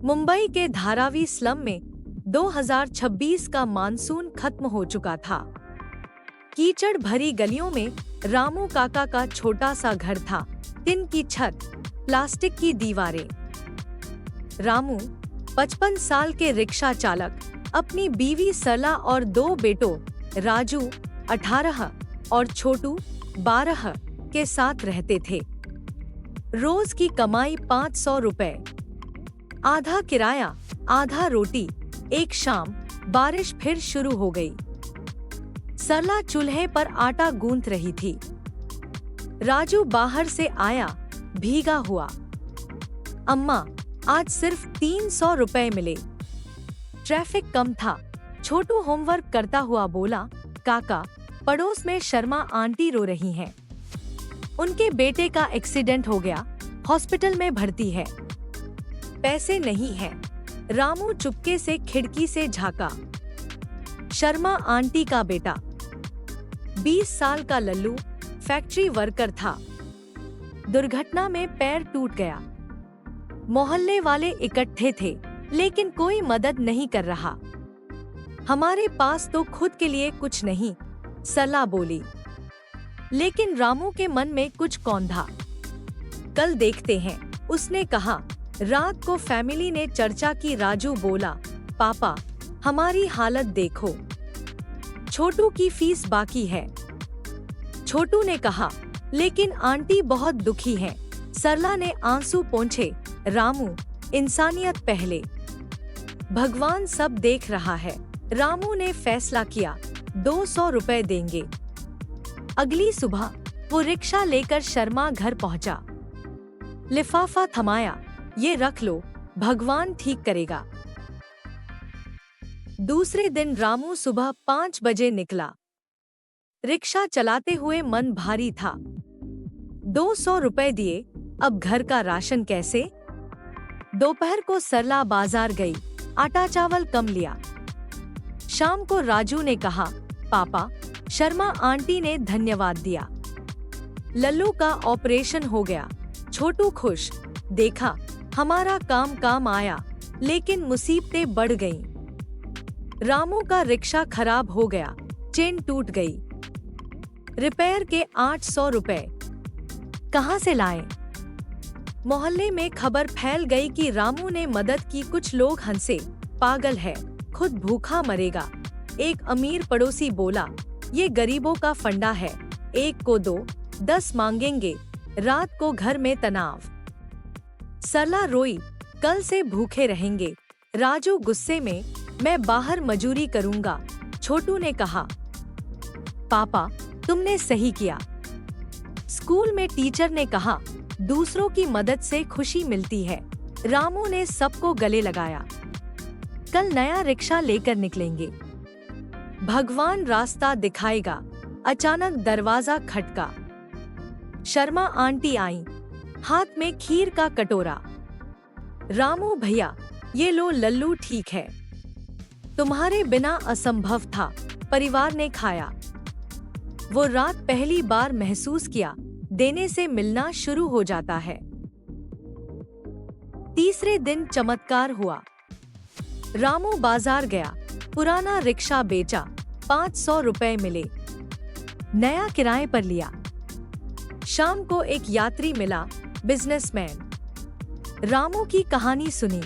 मुंबई के धारावी स्लम में 2026 का मानसून खत्म हो चुका था। कीचड़ भरी गलियों में रामू काका का छोटा सा घर था। टिन की छत, प्लास्टिक की दीवारें। रामू 55 साल के रिक्शा चालक अपनी बीवी सरला और 2 बेटों राजू 18 और छोटू 12 के साथ रहते थे। रोज की कमाई 500 रुपए, आधा किराया आधा रोटी। एक शाम बारिश फिर शुरू हो गई। सरला चूल्हे पर आटा गूंथ रही थी। राजू बाहर से आया, भीगा हुआ। अम्मा, आज सिर्फ 300 रुपए मिले। ट्रैफिक कम था। छोटू होमवर्क करता हुआ बोला, काका, पड़ोस में शर्मा आंटी रो रही हैं। उनके बेटे का एक्सीडेंट हो गया, हॉस्पिटल में भर्ती है। पैसे नहीं हैं। रामू चुपके से खिड़की से झांका। शर्मा आंटी का बेटा 20 साल का लल्लू फैक्ट्री वर्कर था। दुर्घटना में पैर टूट गया। मोहल्ले वाले इकट्ठे थे, लेकिन कोई मदद नहीं कर रहा। हमारे पास तो खुद के लिए कुछ नहीं, सरला बोली। लेकिन रामू के मन में कुछ कौंधा। कल देखते हैं, उसने कहा। रात को फैमिली ने चर्चा की। राजू बोला, पापा, हमारी हालत देखो, छोटू की फीस बाकी है। छोटू ने कहा, लेकिन आंटी बहुत दुखी हैं। सरला ने आंसू पोंछे। रामू, इंसानियत पहले, भगवान सब देख रहा है। रामू ने फैसला किया, 200 रुपए देंगे। अगली सुबह वो रिक्शा लेकर शर्मा घर पहुंचा। लिफाफा थमाया, ये रख लो, भगवान ठीक करेगा। दूसरे दिन रामू सुबह 5 बजे निकला। रिक्शा चलाते हुए मन भारी था। 200 रुपए दिए, अब घर का राशन कैसे? दोपहर को सरला बाजार गई, आटा चावल कम लिया। शाम को राजू ने कहा, पापा, शर्मा आंटी ने धन्यवाद दिया। लल्लू का ऑपरेशन हो गया। छोटू खुश, देखा, हमारा काम आया। लेकिन मुसीबतें बढ़ गईं। रामू का रिक्शा खराब हो गया, चेन टूट गई। रिपेयर के 800 रुपए कहां से लाएं? मोहल्ले में खबर फैल गई कि रामू ने मदद की। कुछ लोग हंसे, पागल है, खुद भूखा मरेगा। एक अमीर पड़ोसी बोला, ये गरीबों का फंडा है, एक को दो, 10 मांगेंगे। रात को घर में तनाव। सरला रोई, कल से भूखे रहेंगे। राजू गुस्से में, मैं बाहर मजूरी करूंगा। छोटू ने कहा, पापा, तुमने सही किया। स्कूल में टीचर ने कहा, दूसरों की मदद से खुशी मिलती है। रामू ने सबको गले लगाया। कल नया रिक्शा लेकर निकलेंगे, भगवान रास्ता दिखाएगा। अचानक दरवाजा खटका। शर्मा आंटी आई, हाथ में खीर का कटोरा। रामू भैया, ये लो, लल्लू ठीक है। तुम्हारे बिना असंभव था। परिवार ने खाया। वो रात पहली बार महसूस किया, देने से मिलना शुरू हो जाता है। तीसरे दिन चमत्कार हुआ। रामू बाजार गया, पुराना रिक्शा बेचा, 500 रुपए मिले। नया किराए पर लिया। शाम को एक यात्री मिला, बिजनेसमैन। रामू की कहानी सुनी।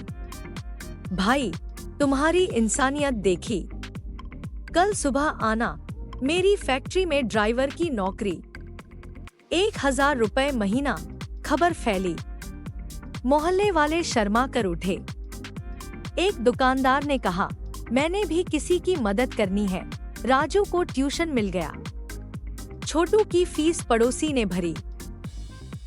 भाई, तुम्हारी इंसानियत देखी। कल सुबह आना, मेरी फैक्ट्री में ड्राइवर की नौकरी। 1000 रुपए महीना। खबर फैली। मोहल्ले वाले शर्मा कर उठे। एक दुकानदार ने कहा, मैंने भी किसी की मदद करनी है। राजू को ट्यूशन मिल गया। छोटू की फीस पड़ोसी ने भरी।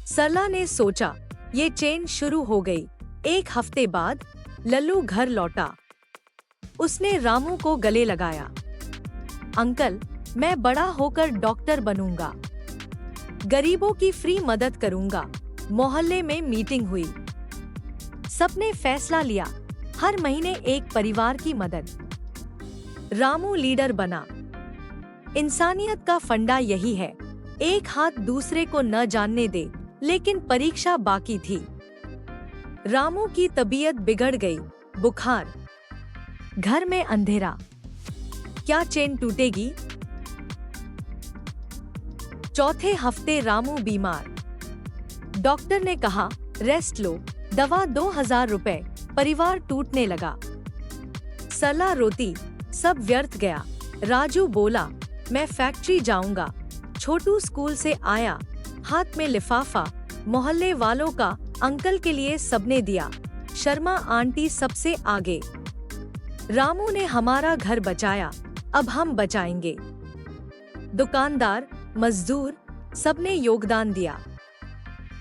सरला ने सोचा, ये चेन शुरू हो गई। एक हफ्ते बाद लल्लू घर लौटा। उसने रामू को गले लगाया। अंकल, मैं बड़ा होकर डॉक्टर बनूंगा, गरीबों की फ्री मदद करूंगा। मोहल्ले में मीटिंग हुई। सबने फैसला लिया, हर महीने एक परिवार की मदद। रामू लीडर बना। इंसानियत का फंडा यही है, एक हाथ दूसरे को न जानने दे। लेकिन परीक्षा बाकी थी। रामू की तबीयत बिगड़ गई, बुखार, घर में अंधेरा, क्या चेन टूटेगी? चौथे हफ्ते रामू बीमार, डॉक्टर ने कहा रेस्ट लो, दवा 2000 रुपए, परिवार टूटने लगा। सरला रोती, सब व्यर्थ गया। राजू बोला मैं फैक्ट्री जाऊंगा। छोटू स्कूल से आया, हाथ में लिफाफा, मोहल्ले वालों का, अंकल के लिए सबने दिया, शर्मा आंटी सबसे आगे। रामू ने हमारा घर बचाया, अब हम बचाएंगे। दुकानदार, मजदूर, सबने योगदान दिया।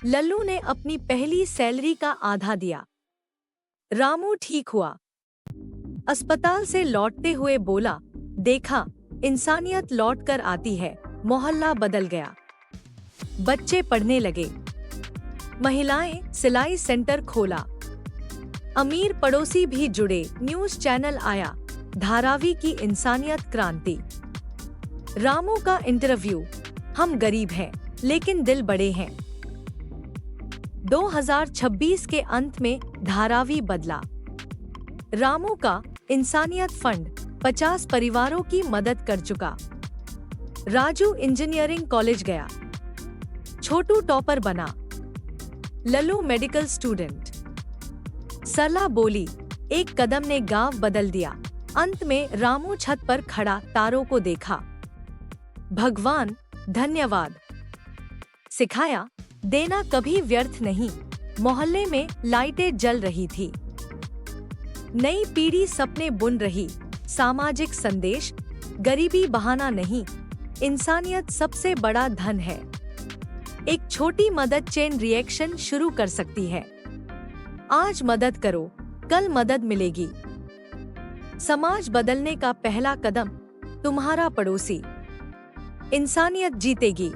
लल्लू ने अपनी पहली सैलरी का आधा दिया। रामू ठीक हुआ। अस्पताल से लौटते हुए बोला, देखा इंसानियत लौट कर आती है। मोहल्ला बदल गया, बच्चे पढ़ने लगे, महिलाएं सिलाई सेंटर खोला, अमीर पड़ोसी भी जुड़े, न्यूज चैनल आया, धारावी की इंसानियत क्रांति। रामू का इंटरव्यू, हम गरीब हैं लेकिन दिल बड़े हैं। 2026 के अंत में धारावी बदला। रामू का इंसानियत फंड 50 परिवारों की मदद कर चुका। राजू इंजीनियरिंग कॉलेज गया, छोटू टॉपर बना, लल्लू मेडिकल स्टूडेंट। सरला बोली, एक कदम ने गांव बदल दिया। अंत में रामू छत पर खड़ा तारों को देखा। भगवान धन्यवाद। सिखाया, देना कभी व्यर्थ नहीं। मोहल्ले में लाइटें जल रही थी, नई पीढ़ी सपने बुन रही। सामाजिक संदेश, गरीबी बहाना नहीं, इंसानियत सबसे बड़ा धन है। एक छोटी मदद चेन रिएक्शन शुरू कर सकती है। आज मदद करो, कल मदद मिलेगी। समाज बदलने का पहला कदम तुम्हारा पड़ोसी। इंसानियत जीतेगी।